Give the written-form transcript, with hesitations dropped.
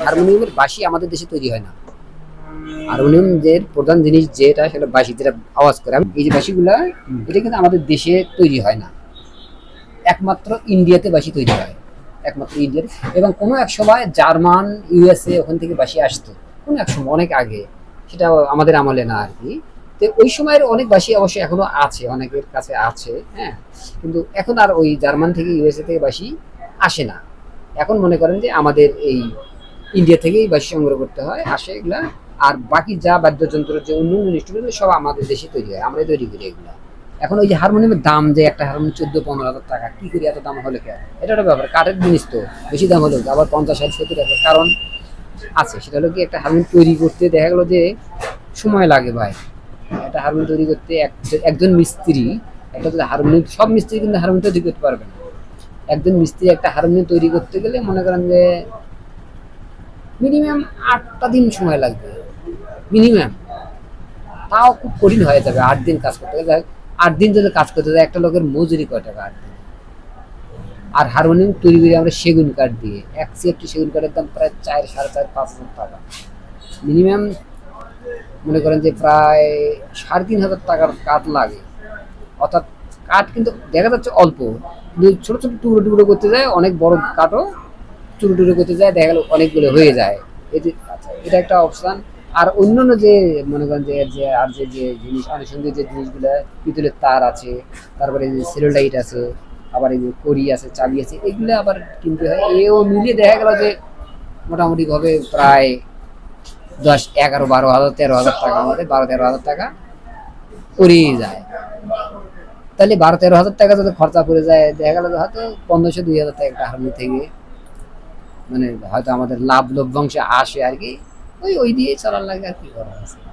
হারমোনিয়ামের বাঁশি আমাদের দেশে তৈরি হয় না। হারমোনিয়ামের প্রধান জিনিস যেটা সেটা বাঁশি, যেটা আওয়াজ করে। এই যে বাঁশিগুলা, এটা কিন্তু আমাদের দেশে তৈরি হয় না, একমাত্র ইন্ডিয়াতে বাঁশি তৈরি হয়, একমাত্র ইন্ডিয়াতে। এবং কোনো এক সময় জার্মান, ইউএসএ ওখান থেকে বাঁশি আসতো, কোনো এক সময় অনেক আগে, সেটা আমাদের আমলে না আর কি। তো ওই সময়ের অনেক বাঁশি অবশ্যই এখনো আছে, অনেকের কাছে আছে, হ্যাঁ। কিন্তু এখন আর ওই জার্মান থেকে, ইউএসএ থেকে বাঁশি আসে না। এখন মনে করেন যে আমাদের এই ইন্ডিয়া থেকেই বাঁশি সংগ্রহ করতে হয়, আসে এগুলা। আর বাকি যা বাদ্যযন্ত্র, যে অন্য অন্য ইনস্ট্রুমেন্ট, সব আমাদের দেশে তৈরি হয়, আমরাই তৈরি করি এগুলা। এখন ওই যে হারমোনিয়ামের দাম, যে একটা হারমোনিয়াম 14-15 হাজার টাকা, কি করি এত দাম হলে কেন? এটা একটা ব্যাপার, কাঠের জিনিস তো বেশি দাম হলো, আবার 50-60-70 টাকা কারণ আছে। সেটা হলো কি, একটা হারমোনিয়াম তৈরি করতে দেখা গেলো যে সময় লাগে ভাই। একটা হারমোনিয়াম তৈরি করতে একজন মিস্ত্রি, একটা যদি হারমোনিয়াম, সব মিস্ত্রি কিন্তু হারমোনিয়াম তৈরি করতে পারবে না। একজন মিস্ত্রি একটা হারমোনিয়াম তৈরি করতে গেলে মনে করেন যে মিনিমাম 8টা দিন সময় লাগবে, মিনিমাম। তাও খুব কঠিন হয়ে যাবে 8 দিন কাজ করতে গেলে। 8 দিন যদি কাজ করতে যায়, একটা লোকের মজুরি কয় টাকা 8 দিন? আর হারমোনিয়াম তৈরি করি আমরা সেগুন কাঠ দিয়ে, এক সেফটি সেগুন কাঠের দাম প্রায় 4, 4.5, 5 হাজার টাকা মিনিমাম। মনে করেন যে প্রায় 3,500 টাকার কাঠ লাগে। অর্থাৎ কাঠ কিন্তু দেখা যাচ্ছে অল্প, কিন্তু ছোট ছোট টুকরো টুকরো করতে যায়, অনেক বড় কাঠও টুকরো টুকরো করতে যায়, দেখা গেল অনেকগুলো হয়ে যায়। আচ্ছা, এটা একটা অপশান। আর অন্যান্য যে মনে করেন যে আর যে জিনিস, আনুষঙ্গিক যে জিনিসগুলো, পিতলের তার আছে, তারপরে যে সেলোলাইট আছে, আবার এই যে কড়ি আছে, চাবি আছে, এগুলো আবার কিনতে হয়। এও মিলিয়ে দেখা গেল যে মোটামুটি ভাবে প্রায় 10, 11, 12 হাজার, 13 হাজার টাকা, আমাদের 12-13 হাজার টাকা পড়েই যায়। তাহলে 12-13 হাজার টাকা যদি খরচা পড়ে যায়, দেখা গেল হয়তো 1500-2000 টাকা একটা হারমোনিয়াম থেকে মানে হয়তো আমাদের লাভ লভ্যাংশ আসে আর কি। ওই ওই দিয়ে চলার লাগে, আর কি করা আছে।